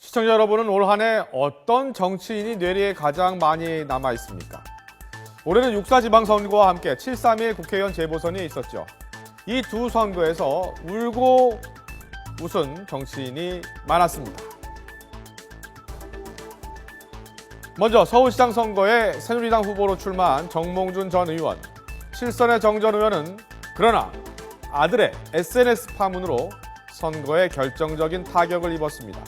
시청자 여러분은 올 한 해 어떤 정치인이 뇌리에 가장 많이 남아 있습니까? 올해는 6.4 지방선거와 함께 7.3일 국회의원 재보선이 있었죠. 이 두 선거에서 울고 웃은 정치인이 많았습니다. 먼저 서울시장 선거에 새누리당 후보로 출마한 정몽준 전 의원. 실선의 정 전 의원은 그러나 아들의 SNS 파문으로 선거에 결정적인 타격을 입었습니다.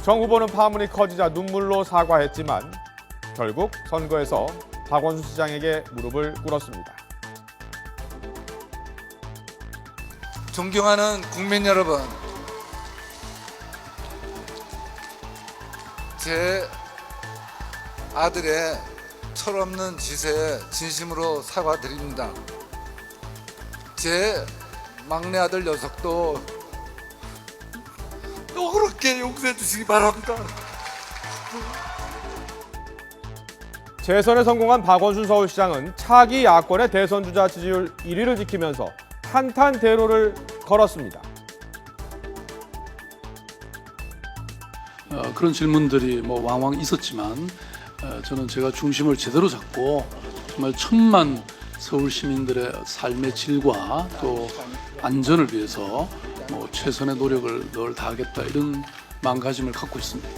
정 후보는 파문이 커지자 눈물로 사과했지만 결국 선거에서 박원순 시장에게 무릎을 꿇었습니다. 존경하는 국민 여러분, 제 아들의 철없는 짓에 진심으로 사과드립니다. 제 막내 아들 녀석도 또 그렇게 용서해 주시기 바랍니다. 재선에 성공한 박원순 서울시장은 차기 야권의 대선 주자 지지율 1위를 지키면서 탄탄 대로를 걸었습니다. 그런 질문들이 왕왕 있었지만 저는 제가 중심을 제대로 잡고 정말 천만 서울 시민들의 삶의 질과 또 안전을 위해서 최선의 노력을 늘 다하겠다, 이런 마음가짐을 갖고 있습니다.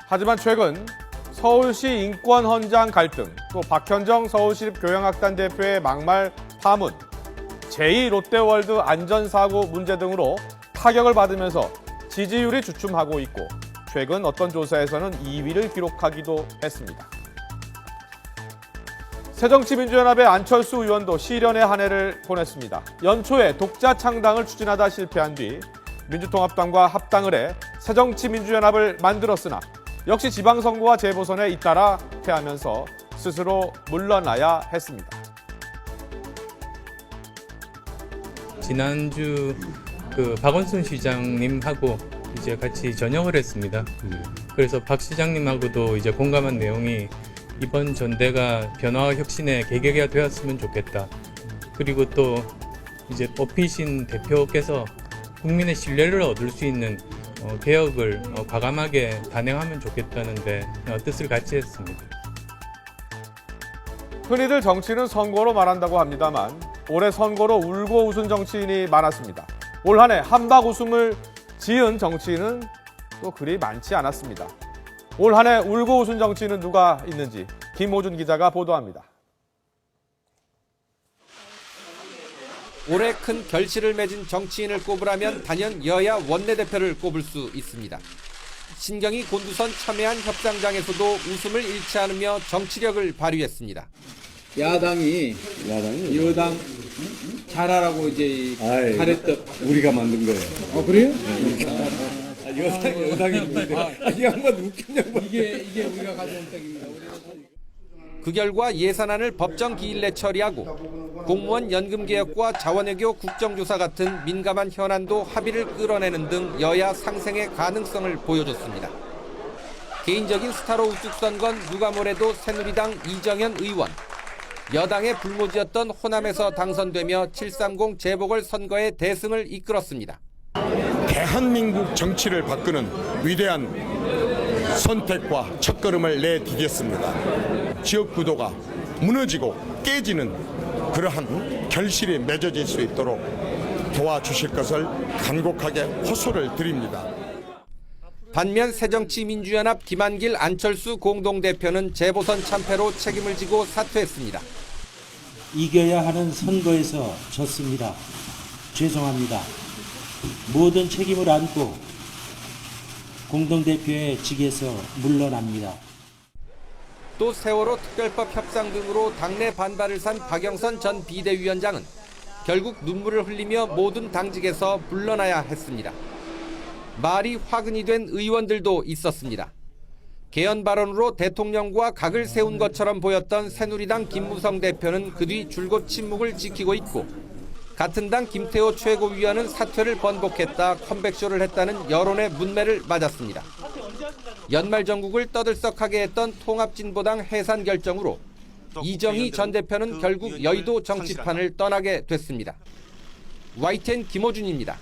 하지만 최근 서울시 인권 헌장 갈등, 또 박현정 서울시립교양악단 대표의 막말 파문, 제2 롯데월드 안전사고 문제 등으로 타격을 받으면서 지지율이 주춤하고 있고 최근 어떤 조사에서는 2위를 기록하기도 했습니다. 새정치민주연합의 안철수 의원도 시련의 한 해를 보냈습니다. 연초에 독자 창당을 추진하다 실패한 뒤 민주통합당과 합당을 해 새정치민주연합을 만들었으나 역시 지방선거와 재보선에 잇따라 패하면서 스스로 물러나야 했습니다. 지난주 박원순 시장님하고 이제 같이 저녁을 했습니다. 그래서 박 시장님하고도 이제 공감한 내용이 이번 전대가 변화와 혁신의 계기가 되었으면 좋겠다. 그리고 또 이제 뽑히신 대표께서 국민의 신뢰를 얻을 수 있는 개혁을 과감하게 단행하면 좋겠다는데 뜻을 같이 했습니다. 흔히들 정치는 선거로 말한다고 합니다만 올해 선거로 울고 웃은 정치인이 많았습니다. 올 한 해 한박 웃음을 지은 정치인은 또 그리 많지 않았습니다. 올 한 해 울고 웃은 정치인은 누가 있는지 김호준 기자가 보도합니다. 올해 큰 결실을 맺은 정치인을 꼽으라면 단연 여야 원내대표를 꼽을 수 있습니다. 신경이 곤두선 첨예한 협상장에서도 웃음을 잃지 않으며 정치력을 발휘했습니다. 야당이 여당 잘하라고 이제 잘했던 우리가 만든 거예요. 그래요? 여당이 있는데 이 양반 웃기냐고. 이게 우리가 가져온 떡입니다. 그 결과 예산안을 법정 기일 내 처리하고 공무원 연금 개혁과 자원외교 국정조사 같은 민감한 현안도 합의를 끌어내는 등 여야 상생의 가능성을 보여줬습니다. 개인적인 스타로 우뚝 선 건 누가 뭐래도 새누리당 이정현 의원. 여당의 불모지였던 호남에서 당선되며 7.30 재보궐선거의 대승을 이끌었습니다. 대한민국 정치를 바꾸는 위대한 선택과 첫걸음을 내디뎠습니다. 지역 구도가 무너지고 깨지는 그러한 결실이 맺어질 수 있도록 도와주실 것을 간곡하게 호소를 드립니다. 반면 새정치민주연합 김한길 안철수 공동대표는 재보선 참패로 책임을 지고 사퇴했습니다. 이겨야 하는 선거에서 졌습니다. 죄송합니다. 모든 책임을 안고 공동대표의 직에서 물러납니다. 또 세월호 특별법 협상 등으로 당내 반발을 산 박영선 전 비대위원장은 결국 눈물을 흘리며 모든 당직에서 물러나야 했습니다. 말이 화근이 된 의원들도 있었습니다. 개헌 발언으로 대통령과 각을 세운 것처럼 보였던 새누리당 김무성 대표는 그 뒤 줄곧 침묵을 지키고 있고 같은 당 김태호 최고위원은 사퇴를 번복했다 컴백쇼를 했다는 여론의 문매를 맞았습니다. 연말 정국을 떠들썩하게 했던 통합진보당 해산 결정으로 이정희 전 대표는 결국 여의도 정치판을 떠나게 됐습니다. YTN 김호준입니다.